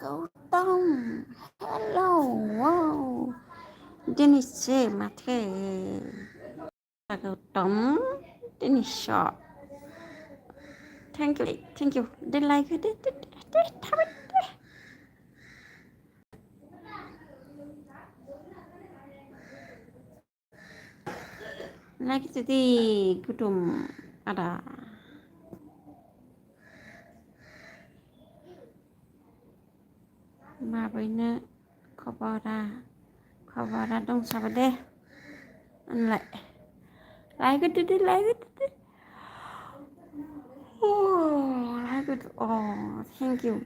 Cậu Tông, hello, wow, Denise mà thế là cậu Tống, Denise, thank you, they like it, like it đi, kutum ada, mà bây giờ khobara dong sao đây, anh lại, like it đi, like it. Oh, like it. Oh, thank you.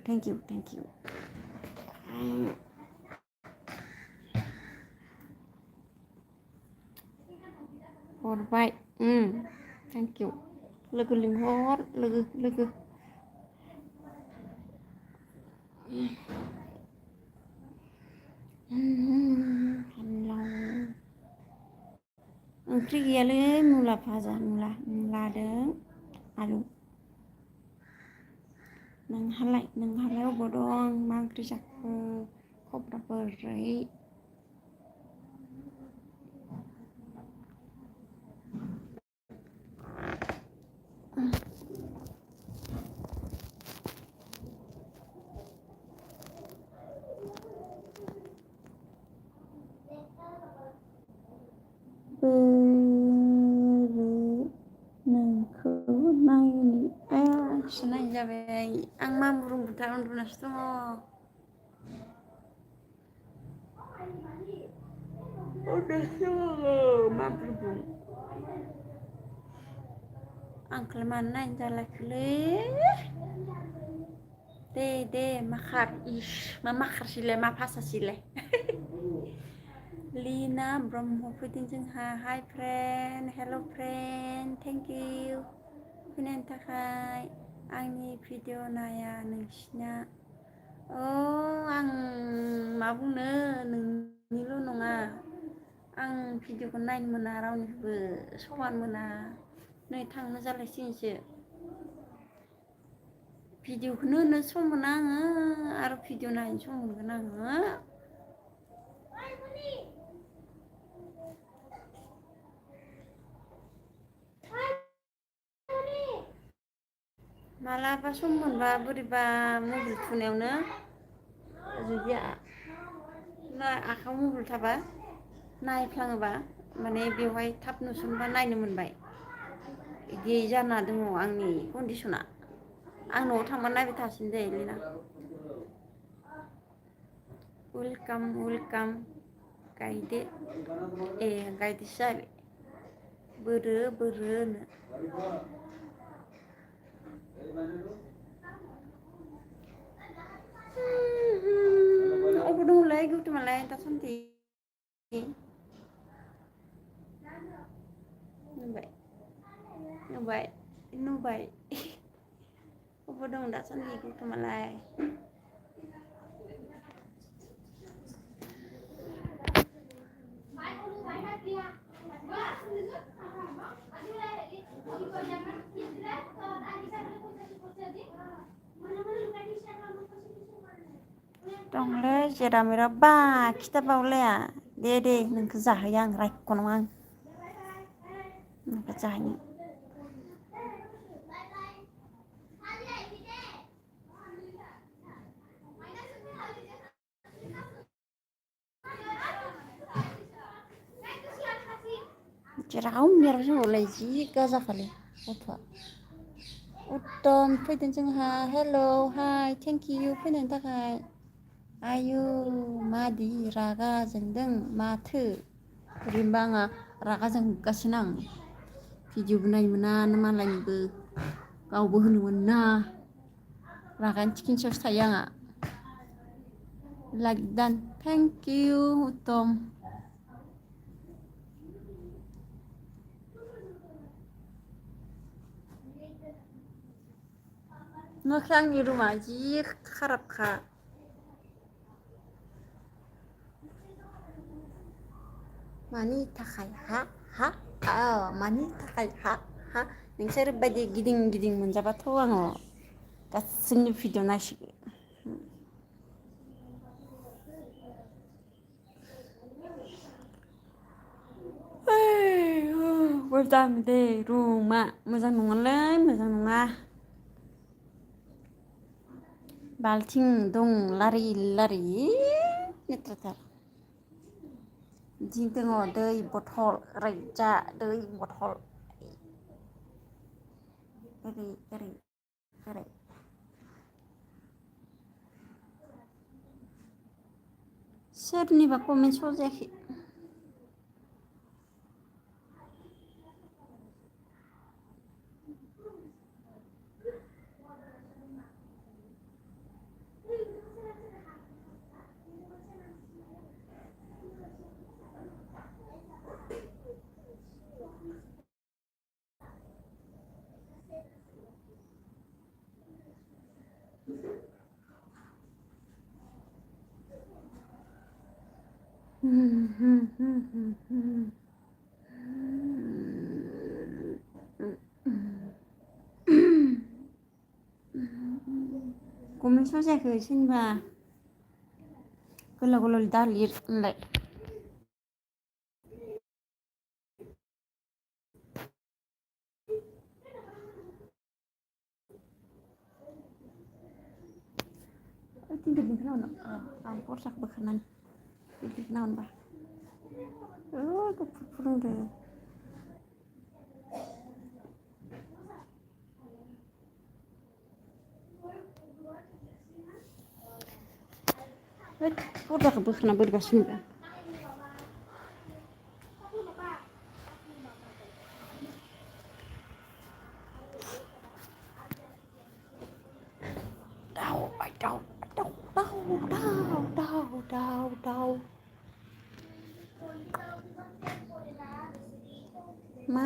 Alright. Thank you. Lực linh hồn, lực. Hello. Oke, le mula faza mula deng. Aduh. Nang halai bodong mang krisak kopra berai. Nangku nai senang jabe ang mamurung butaran dunas tu udah semua mamurung angkel mana jalan kule de makar mamakar sile mapasa sile Lina Brahmo Putin hi friend, hello friend, thank you. Finin takai angni video naya nungsina. Oh, ang mabungno nungnilu nonga. Ang video ko nain mona rauni be sowan mona. Noi thangna jalai sinse. Video ko no som mona aro video nain som mona Malaba sum मोनबा बोरैबा mobile थुनायावनो जुदि आखायाव mobile थाबा नायफ्लाङोबा माने बेवहाय थाब नुसनबा नायनो मोनबाय इदि जाना दङ आंनि कन्डिसना आं न'आव थांबा नायबाय थासिन दे लिना वेलकाम गायदे गायदेसो जाबाय बोरोनो अबाव दंलाय गौतमालाय दासान्दि नुबाय अबाव दं दासान्दि गौतमालाय दंलै जेरा मेरा बा खिथाबावलाया दे नोंखौ जाहोयो आं रायख' नङा आं नोंखौ जाहोयो जेराव मेराव जोंनावलाय जि गाजाखालै गथ'आ उत्तम फैदों जोंहा हेल' हाय थेंक इउ फैनायनि थाखाय आयु मादि रागा जोंदों माथो ओरैनोबा आंहा रागा जोंगासिनो आं भिडिअबो नायनो मोना मालायनिबो गावबो होनो मोना Rakan chicken sauce tayo nga. Like that. Thank you, Tom. Ngakak आंनि रुमा जि खाराबखा. Mani थाखाय ha मानि थाखाय ha नोंसोर बायदि गिदिं मोनजाबाथ' आङो गासैनि भिडिअ नायसिगोन. मोजां दे रुमा मोजां नङालै मोजां नङा. बाल्थिं दं लारि लेथ्राथार. बिथिं दङ दै बथल रायजा दै बथल. ओरै. सोरनिबा कमेन्ट सजायाखै. कमेन्ट सजायाखै सोरनिबा गोलाव दा लिर होनलाय. आं खरसाखौ बोखारनानै लिरना होनबा गुफुर फुदुंदो. खरसाखौ बोखारना बोरैबासो नुदों. दाउ मा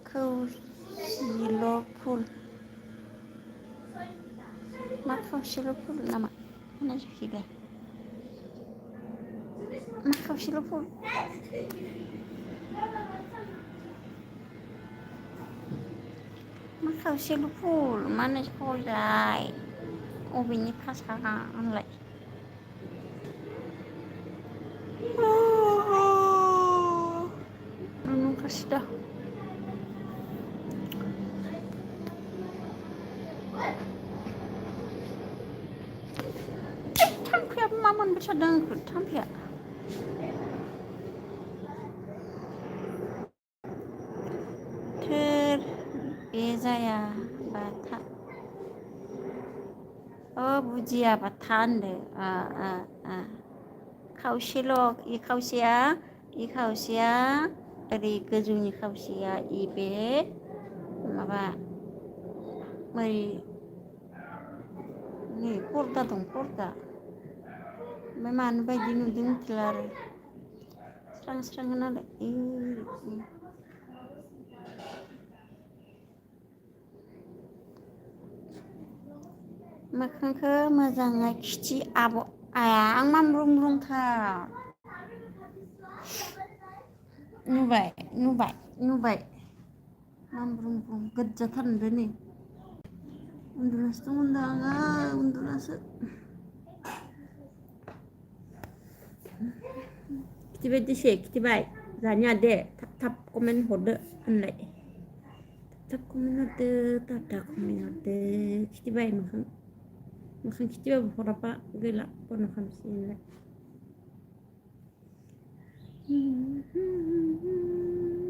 खावसेल' फुल मा खावसेल' फुल नामा खोनायाखैलाय. मा खावसेल' फुल मा खावसेल' फुल मा होनो सजाय अबेनि भाषा होनलाय. Kasih थाम्फैया मा मोनबाय थादों आंखौ थाम्फैया. थोर बे जाया बाथा. बुजिया बाथा होनदो. खावसेल' इ खावसेया ओरै गोजौनि खावसेया इ बे माबा ओरै नै पर्दा दं पर्दा. ओमफ्राय मानो बायदि नुदों मिथिला आरो स्रां नालाय. मोखांखौ मोजाङै खिथि आब' आया आं मामरुंथार. नुबाय मामरुं गोज्जाथार नुदों नै. उन्दुनासो दं होनदों आङो उन्दुनासो. खिथिबाय जानिया दे थाब कमेन्ट हरदो होनलाय. थाब कमेन्ट हरदो खिथिबाय मोखां खिथिबाबो हराबा गैला बन्द खालामसिगोनलाय.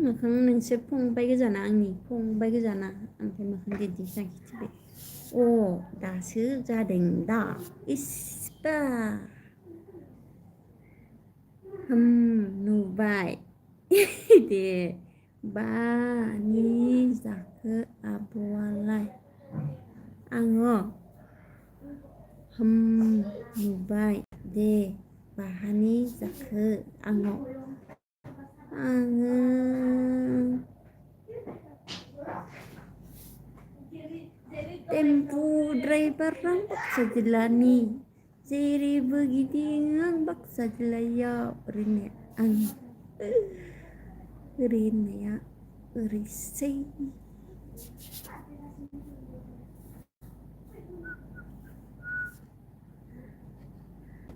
मोखां नोंसोर फंबाय गोजाना आंनि फंबाय गोजाना ओमफ्राय मोखां दिन्थिसां खिथिबाय. दासो जादों दा इसिबा नुबाय दे बानि जाखो आब'आलाय. आङो नुबाय दे बाहानि जाखो आंनाव आङो टेम्पु ड्राइभार बाक्सा जिल्लानि जेरैबो गिदिं आं बाक्सा जिल्लायाव ओरैनो आं ओरै होननाया ओरैसै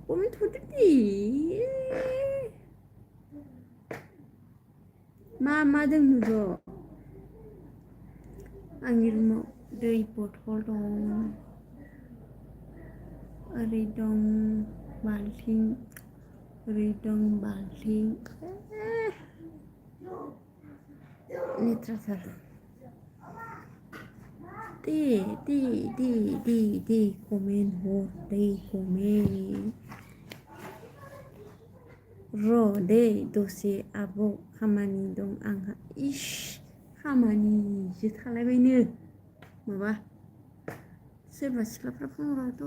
हमथ'दोदि मा दोङो र' आंनि रुमाव दै बथल दं ओरै दं बाल्थिं ओरै दं बाल्थिं नेथ्राथार दे कमेन्ट हर दे कमेन्ट र' दे दसे आब' खामानि दं आंहा इस खामानिसो थालायबायनो माबा सोरबा सिख्लाफ्रा फन हराथ'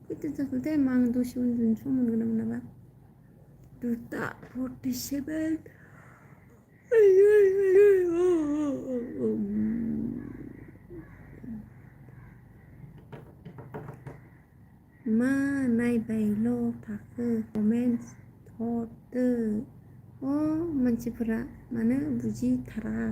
खैथा जाखो टाइम आं दसे उन्दुनो सम मोनगोन ना मोनाबा 2:47 मा नायबायल' थाखो कमेन्ट हरदो मानसिफोरा मानो बुजिथारा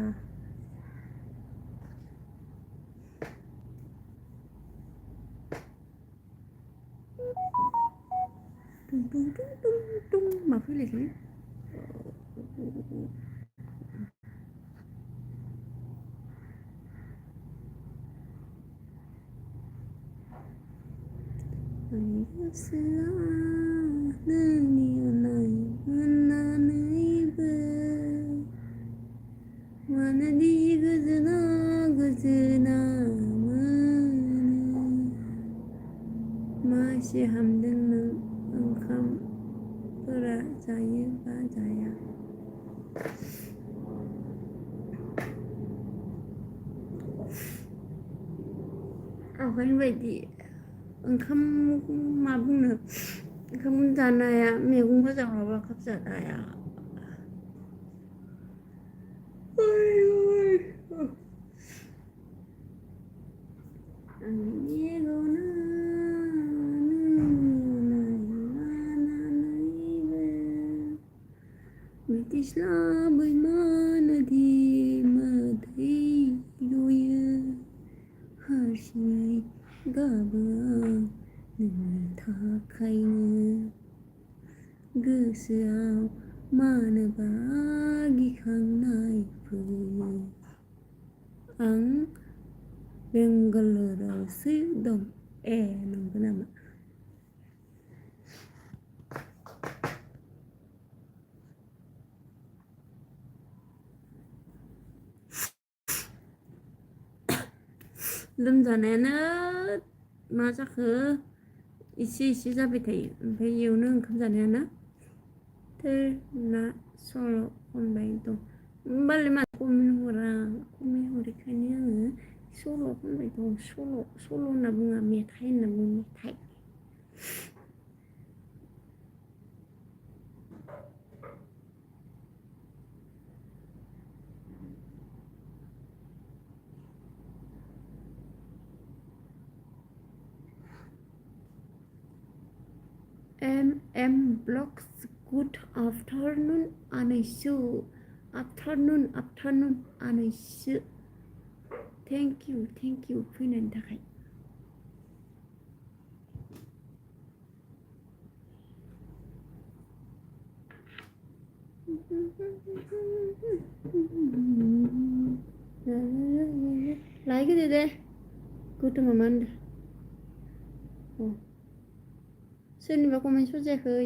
दुं मा फैलायखो आंनि गोसोआ नोंनि अननाय मोननानैबो मानोदि गोजोना मोनो मासे हामदों नों ओंखामफोरा जायो बा जाया आवगायनि बायदि ओंखाम मा बुंनो ओंखाम जानो हाया मैगं मोजां नङाबा ओंखाम जानो हाया आंनि मेगना मिथिस्लाबै मानोदि मोदै गयो हारसिङै गाबो नोंनि थाखायनो गोसोआव मानोबा गिखांनाय फैयो आं बेंगालरावसो दं नंगौ नामा लोमजानायानो मा जाखो एसे जाबाय थायो ओमफ्राय इयावनो ओंखाम जानायानो ना सल' खनबाय दं होमबालाय मा कमेन्ट हरैखायनो आङो सल' खनबाय दं सल' होनना बुङा मेथाइ होनना बुङो मेथाइ M blocks good afternoon आनैसु आफ्टारनुन आनैसु थेंक इउ फैनायनि थाखाय लाइक होदो दे गौतमा मा होनदो सोरनिबा कमेन्ट सजायाखै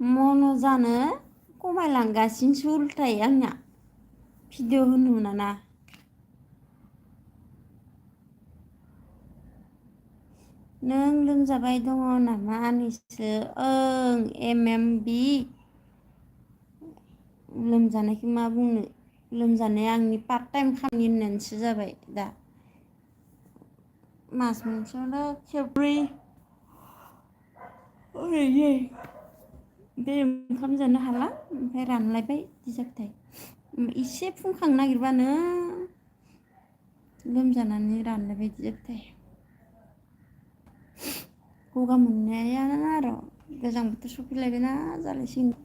मन' जानो खमायलांगासिनोसो उल्थायै आंना भिडिअ होनो मोना ना। नों लोमजाबाय दङ नामा आनैसो? ओं MMB लोमजानायखौ मा बुंनो, लोमजानाया आंनि पार्ट टाइम खामानि होननानैसो जाबाय दा। मास मोनसेयावनो खेबब्रै ओरैनो बे ओंखाम जानो हाला ओमफ्राय रानलायबाय बिदि जाबाथाय एसे फुंखांनो नागिरबानो लोमजानानै रानलायबाय बिदि जाबाथाय गगा मोननायानो आरो गोजां बोथोर सफैलायबायना जालायसिगोन।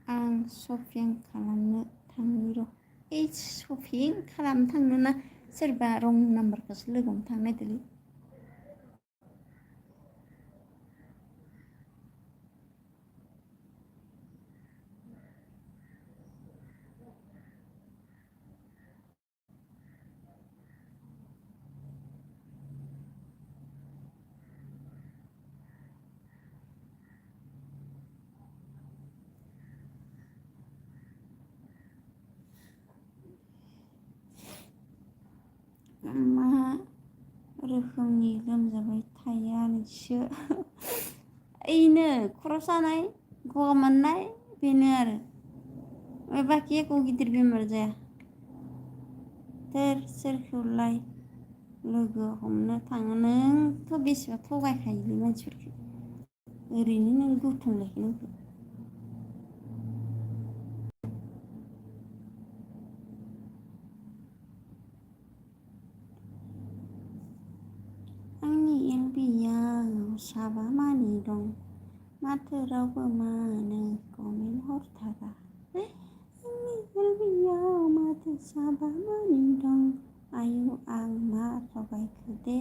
आं शपिं खालामनो थांनि र'। ओइ शपिं खालामनो थांनो ना सोरबा रं नाम्बारखौसो लोगो हमनो थांनो नागिरदोंलै। मा रोखोमनि लोमजाबाय थायो आनैसो? ओइनो खर' सानाय गगा मोननाय बेनो आरो बाखि एख' गिदिर बेमार जाया। सोरखौलाय लोगो हमनो थाङो? नोंथ' बेसेबा थगायखायोलै मानसिफोरखौ, ओरैनो नों गुथुंलायखो नोंखौ। आंनि LBआव 7 मानि दं, माथो रावबो मानो कमेन्ट हरथारा? आंनि LBआव माथो 7 मानि दं, आयु आं मा थगायखो दे?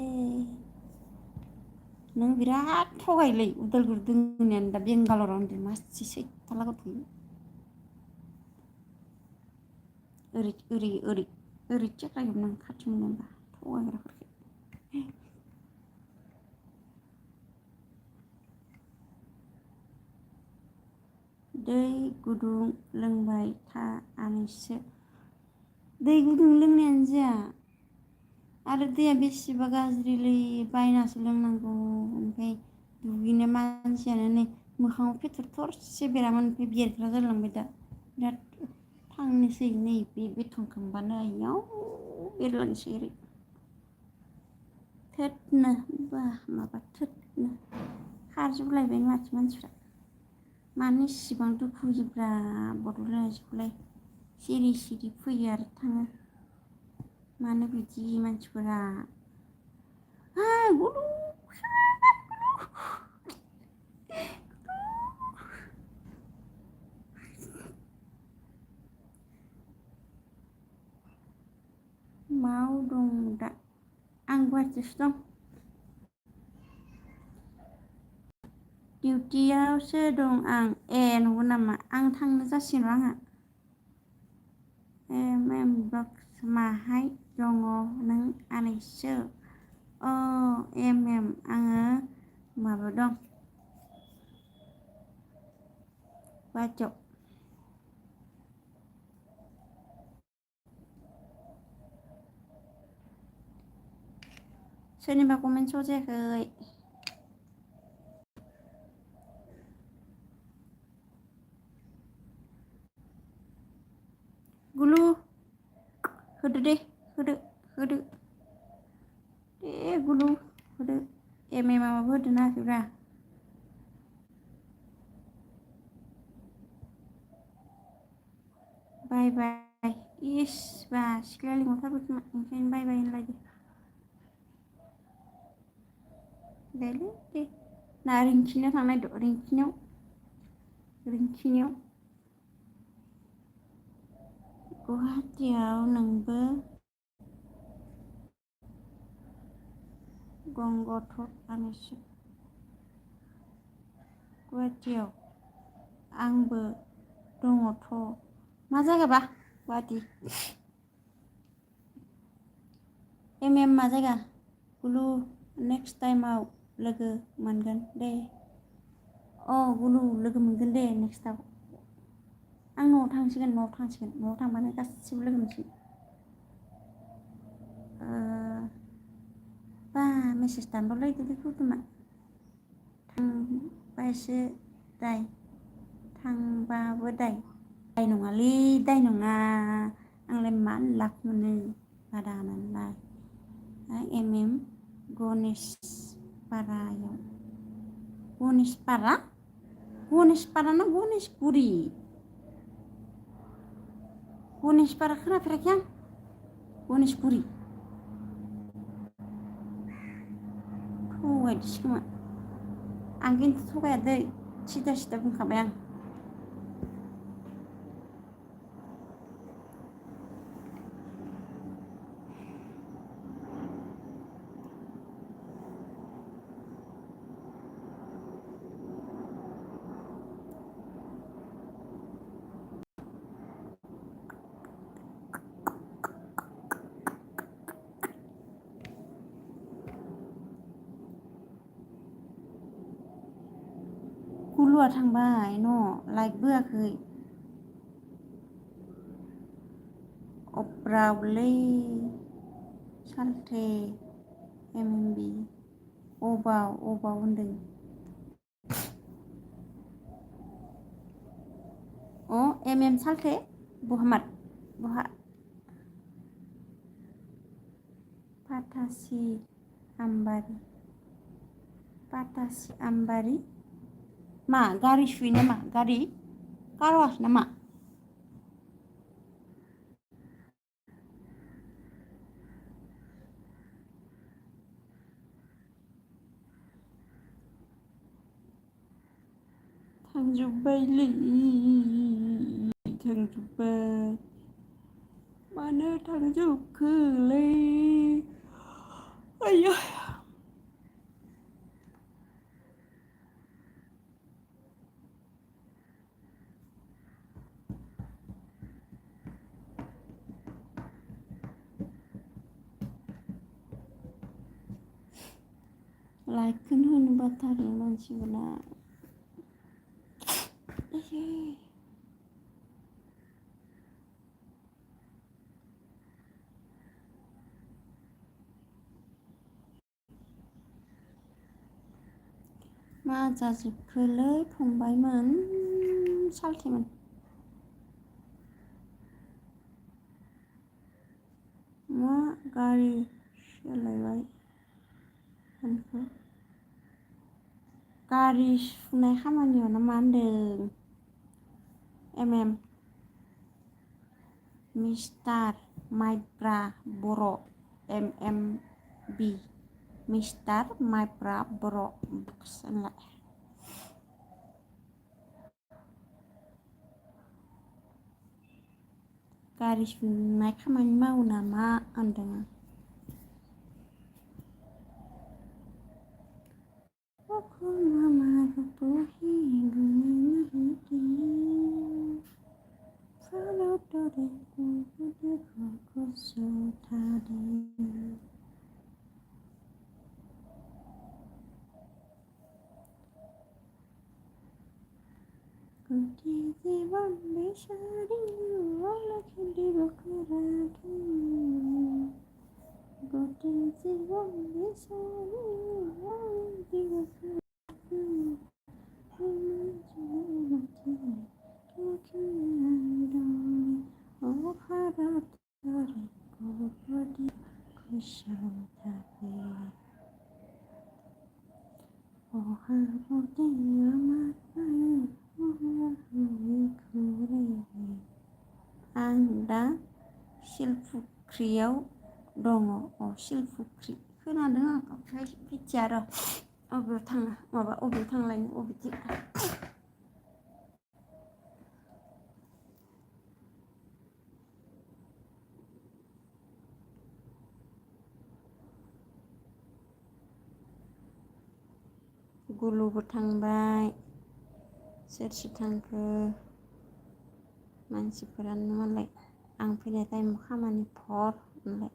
नों बिराद थगायोलै उदालगुरि दोंनायानो दा बेंगालराव होनदों मासि सैथाला गथ'यो। ओरै चेक नों खाथि मोनोबा थगायग्राफोरखौ। दै गुदुं लोंबाय था आनैसो। दै गुदुं लोंनायानो जाया आरो दैया बेसेबा गाज्रिलै, बायनासो लोंनांगौ। ओमफ्राय दुगैनाय मानसियानो नै मोखाङाव फेथर थरसे बेरामोन ओमफ्राय बेरग्रा जालांबाय दा बिराद थांनोसै नै बे बेथन खांबानो आइयाव बेरलांसै ओरै थोदनो बा माबा थोदनो खारजोबलायबाय माथो मानसिफ्रा। मानो इसिबां दुखु होयोब्रा बड'लेण्डआवलाय सिरि सिरि फैयो आरो थाङो। मानो बिदि मानसिफोरा? माव दं दा? आं गुवाहाटियावसो दं। डिउटियावसो दं आं। ए नंगौ नामा? आं थांनो जासिगोन र' आंहा। बक्स माहाय दङ नों आनैसो? आङो माबा दं गुवाहाटियाव। सोरनिबा कमेन्ट श' जायाखै? गुलु होदो दे, होदो दे गुलु होदो। माबाबो होदो ना होआखैब्रा? बाय बाय। इस बा सिख्लाया लिंहरथारबाय खोमा ओंखायनो बाय बाय होनलायदो। देलै दे ना रिंखिनियाव थांनो नागिरदों, रिंखिनियाव गुवाहाटियाव नोंबो गंगथ' आनैसो। गुवाहाटियाव आंबो दङथ' मा जायगाबा गुवाहाटि मा जायगा गुलु नेक्स्ट टाइमाव लोगो मोनगोन दे गुलु लोगो मोनगोन दे नेक्स्टआव आं न'आव थांसिगोन न'आव थांबानो गासिबो लोगो मोनसिगोन बा मेसेज दानहरलायदो दे खुदुमा थांबासो दाय थांबाबो दाय नङालै दाय नङा आंलाय मा लाब मोनो बादा होनानैलाय गनेशपारायाव गनेशपारा ना गनेशगुरि गनेशपारा खोनाफेराखै आं गनेशगुरि थगायदोसो खोमा आं खिन्थु थगाया दै सिदा बुंखाबाय आं गुलुआ थांबाय न' लाइक बोआखै अब्रावलै सालथे MMB अबाव होनदों सालथे बहा पाटासि आम्बारि मा गारि सुयो नामा गारि कारवास नामा थांजोब्बायलै मानो थांजोबखोलै आया लाइकखौनो होनो बाथारो मानसिफोरा मा जाजोबखोलै फंबायमोन सालथेमोन मा गारि सोलायबाय होनखो गारि सुनाय खामानियाव ना मा होनदों मिस्टार माइब्रा बर' MMB मिस्टार माइब्रा बर' होनलाय गारि सुनाय खामानि मावो नामा होनदों आं दा शिलपुख्रियाव दङ शिलपुख्रि खोनादों आं ओमफ्राय मिथिया र' अबेयाव थांलायनो अबेथिं गुलुबो थांबाय सोर थांखो मानसिफोरानो मालाय आं फैनाय टाइमाव खामानि भर होनलाय।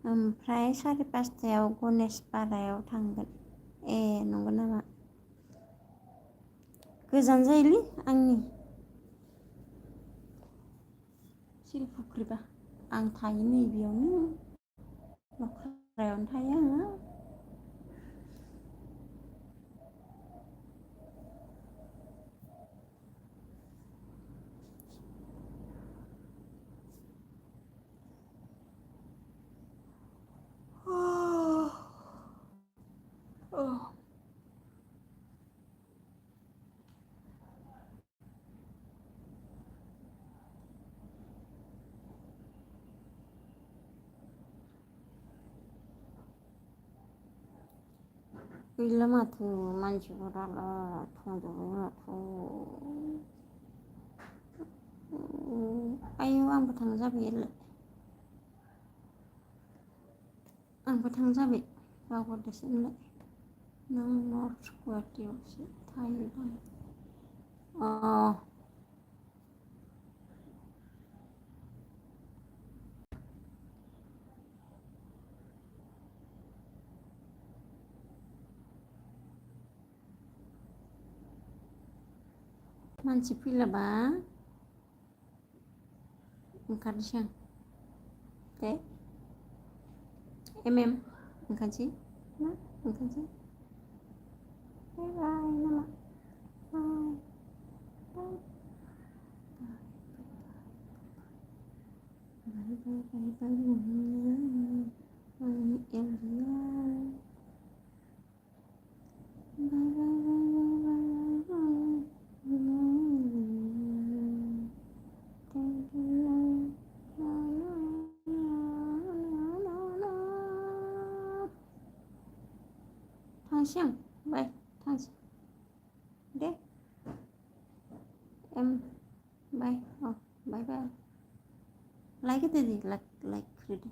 ओमफ्राय 5:30 गनेशपारायाव थांगोन। ए नंगौ नामा? गोजान जायोलै आंनि सिलफुख्रिबा। आं थायो नैबेयावनो नखारायावनो थायो आङो। गैला माथो मानसिफोरालाय थांजोब्बाय माथो। आयौ आंबो थांनो जाबाय। आंबो थांनो जाबाय बावगारदोसो नोंलाय। नों नर्थ गुवाहाटियावसो थायोदां। मानसि फैलाबा ओंखारनोसै आं दे ओंखारनोसै ना ओंखारनोसै बाय बाय नामा बाय बाय बाय बाय आंनि एलजिया बाय बाय थांसै आं बाय थांसै दे बाय बाय बाय लाइक होदो दे लाइक होदो